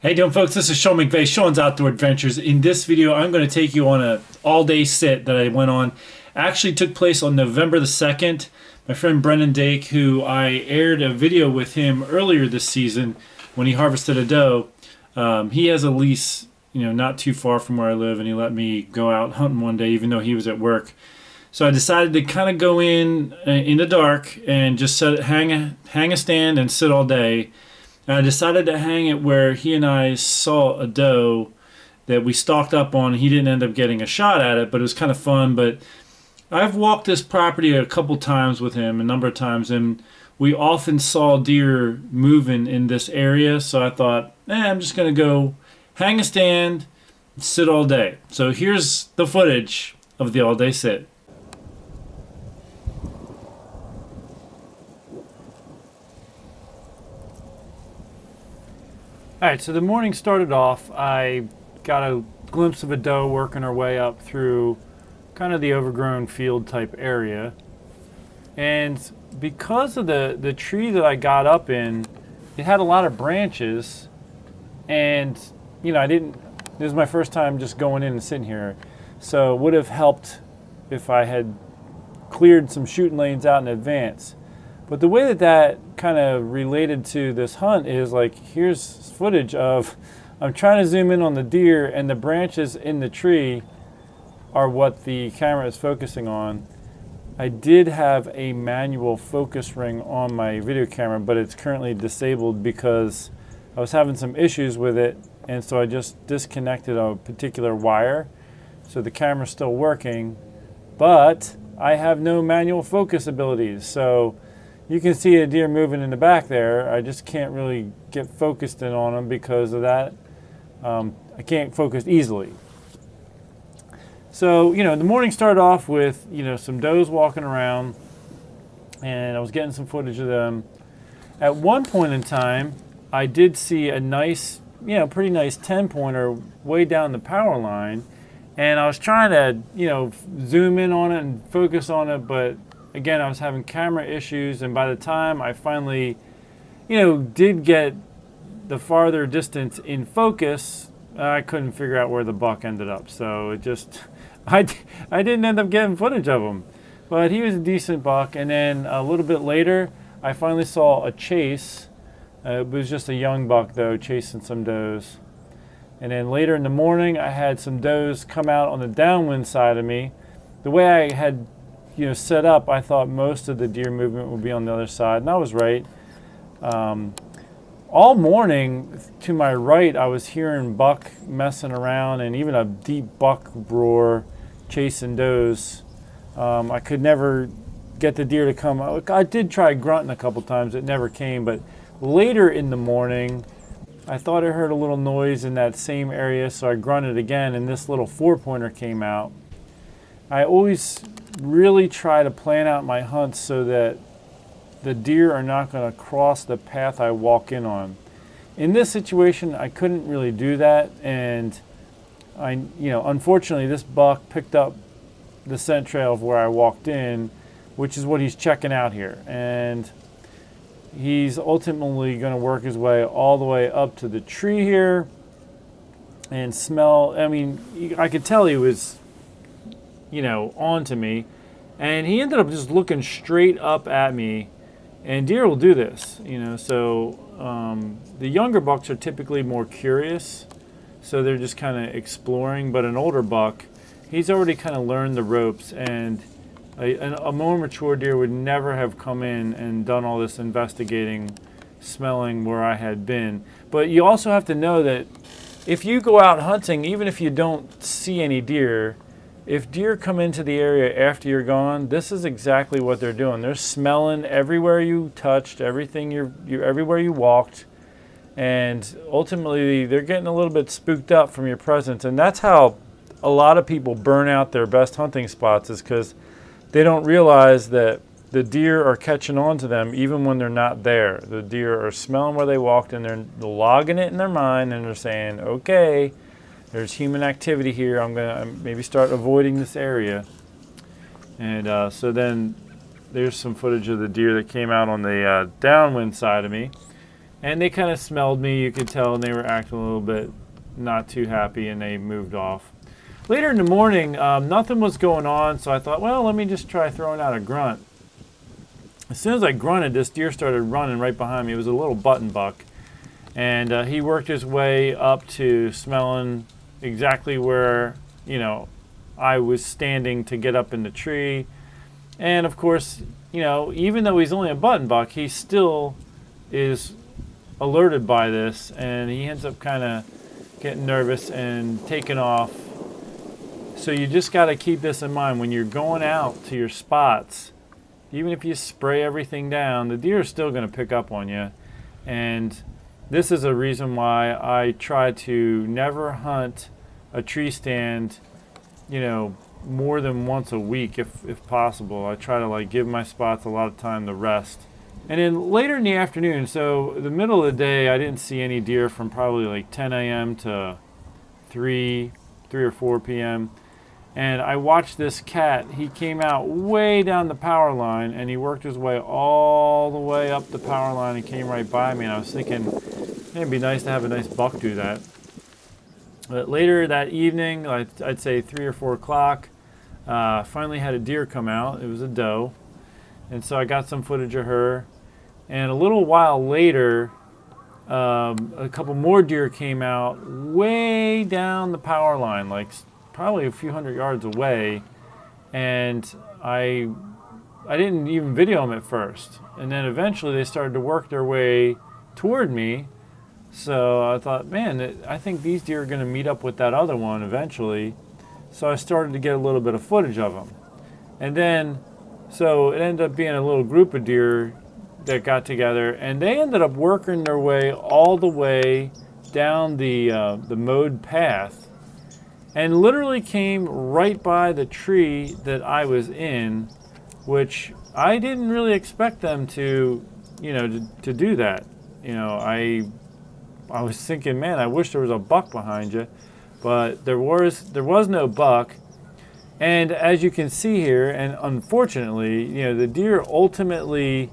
Hey doing folks, this is Sean McVeigh, Sean's Outdoor Adventures. In this video, I'm going to take you on a all-day sit that I went on. Actually took place on November the 2nd. My friend Brendan Dake, who I aired a video with him earlier this season when he harvested a doe, he has a lease, not too far from where I live, and he let me go out hunting one day even though he was at work. So I decided to kind of go in the dark and just hang a stand and sit all day. And I decided to hang it where he and I saw a doe that we stalked up on. He didn't end up getting a shot at it, but it was kind of fun. But I've walked this property a couple times with him, a number of times, and we often saw deer moving in this area. So I thought, I'm just going to go hang a stand, sit all day. So here's the footage of the all-day sit. All right, so the morning started off. I got a glimpse of a doe working her way up through kind of the overgrown field type area. And because of the tree that I got up in, it had a lot of branches. And, this is my first time just going in and sitting here. So it would have helped if I had cleared some shooting lanes out in advance. But the way that kind of related to this hunt is like, here's footage of, I'm trying to zoom in on the deer and the branches in the tree are what the camera is focusing on. I did have a manual focus ring on my video camera, but it's currently disabled because I was having some issues with it, and so I just disconnected a particular wire. So the camera's still working, but I have no manual focus abilities. So you can see a deer moving in the back there. I just can't really get focused in on them because of that. I can't focus easily. So, the morning started off with, some does walking around, and I was getting some footage of them. At one point in time, I did see a nice, pretty nice 10-pointer way down the power line, and I was trying to, zoom in on it and focus on it, but again, I was having camera issues, and by the time I finally, did get the farther distance in focus, I couldn't figure out where the buck ended up. So it just, I didn't end up getting footage of him. But he was a decent buck, and then a little bit later, I finally saw a chase. It was just a young buck, though, chasing some does. And then later in the morning, I had some does come out on the downwind side of me. The way I had set up, I thought most of the deer movement would be on the other side, and I was right. All morning to my right, I was hearing buck messing around and even a deep buck roar chasing does. I could never get the deer to come. I did try grunting a couple times, it never came, but later in the morning, I thought I heard a little noise in that same area, so I grunted again, and this little 4-pointer came out. I always really try to plan out my hunts so that the deer are not going to cross the path I walk in on. In this situation, I couldn't really do that, and unfortunately, this buck picked up the scent trail of where I walked in, which is what he's checking out here, and he's ultimately going to work his way all the way up to the tree here and smell. I could tell he was on to me, and he ended up just looking straight up at me, and deer will do this, so the younger bucks are typically more curious, so they're just kind of exploring, but an older buck, he's already kind of learned the ropes, and a more mature deer would never have come in and done all this investigating, smelling where I had been. But you also have to know that if you go out hunting, even if you don't see any deer, if deer come into the area after you're gone, this is exactly what they're doing. They're smelling everywhere you touched, everything everywhere you walked, and ultimately they're getting a little bit spooked up from your presence. And that's how a lot of people burn out their best hunting spots, is because they don't realize that the deer are catching on to them even when they're not there. The deer are smelling where they walked, and they're logging it in their mind, and they're saying, okay, there's human activity here. I'm going to maybe start avoiding this area. And so then there's some footage of the deer that came out on the downwind side of me. and they kind of smelled me, you could tell, and they were acting a little bit not too happy, and they moved off. Later in the morning, nothing was going on, so I thought, well, let me just try throwing out a grunt. As soon as I grunted, this deer started running right behind me. It was a little button buck, and he worked his way up to smelling exactly where, I was standing to get up in the tree. And of course, even though he's only a button buck, he still is alerted by this, and he ends up kind of getting nervous and taking off. So you just got to keep this in mind when you're going out to your spots. Even if you spray everything down, the deer is still going to pick up on you. And this is a reason why I try to never hunt a tree stand, more than once a week if possible. I try to give my spots a lot of time to rest. And then later in the afternoon, so the middle of the day, I didn't see any deer from probably 10 a.m. to 3 or 4 p.m. And I watched this cat. He came out way down the power line, and he worked his way all the way up the power line and came right by me. And I was thinking, it'd be nice to have a nice buck do that. But later that evening, I'd say 3 or 4 o'clock, finally had a deer come out. It was a doe. And so I got some footage of her. And a little while later, a couple more deer came out way down the power line, probably a few hundred yards away, and I didn't even video them at first, and then eventually they started to work their way toward me. So I thought, man, I think these deer are going to meet up with that other one eventually. So I started to get a little bit of footage of them, and then so it ended up being a little group of deer that got together, and they ended up working their way all the way down the mowed path, and literally came right by the tree that I was in, which I didn't really expect them to do that. I was thinking, man, I wish there was a buck behind you, but there was no buck. And as you can see here, and unfortunately, the deer ultimately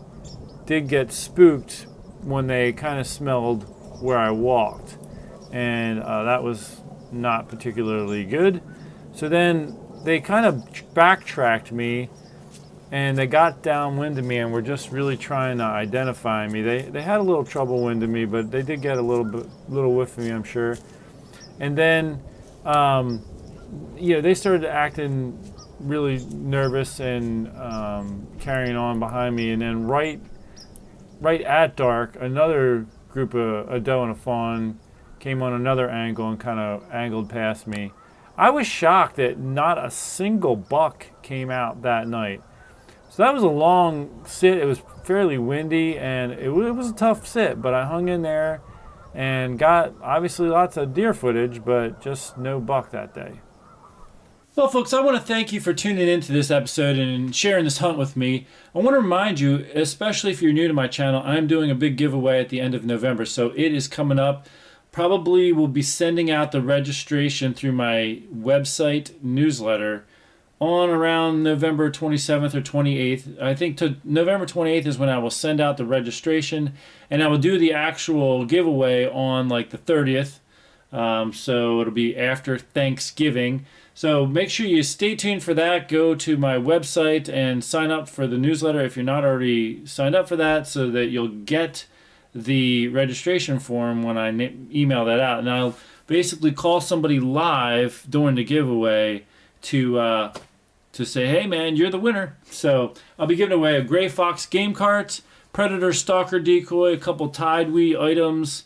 did get spooked when they kind of smelled where I walked, and that was not particularly good. So then they kind of backtracked me, and they got downwind of me and were just really trying to identify me. They had a little trouble wind of me, but they did get a little whiff of me, I'm sure. And then they started acting really nervous and carrying on behind me. And then right at dark, another group of a doe and a fawn came on another angle and kind of angled past me. I was shocked that not a single buck came out that night. So that was a long sit. It was fairly windy, and it was a tough sit, but I hung in there and got obviously lots of deer footage, but just no buck that day. Well, folks, I want to thank you for tuning into this episode and sharing this hunt with me. I want to remind you, especially if you're new to my channel, I'm doing a big giveaway at the end of November, so it is coming up. Probably will be sending out the registration through my website newsletter on around November 27th or 28th. I think to November 28th is when I will send out the registration, and I will do the actual giveaway on the 30th. So it'll be after Thanksgiving. So make sure you stay tuned for that. Go to my website and sign up for the newsletter if you're not already signed up for that, so that you'll get the registration form when I email that out. And I'll basically call somebody live during the giveaway to say, hey man, you're the winner. So I'll be giving away a gray fox game cart, predator stalker decoy, a couple Tidewee items,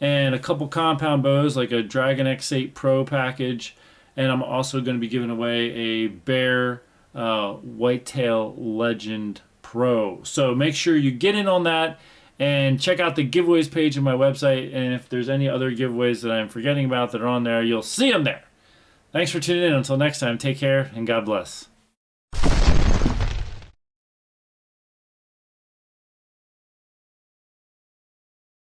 and a couple compound bows like a Dragon X8 Pro package. And I'm also going to be giving away a Bear Whitetail Legend Pro. So make sure you get in on that and check out the giveaways page on my website. And if there's any other giveaways that I'm forgetting about that are on there, you'll see them there. Thanks for tuning in. Until next time, take care and God bless.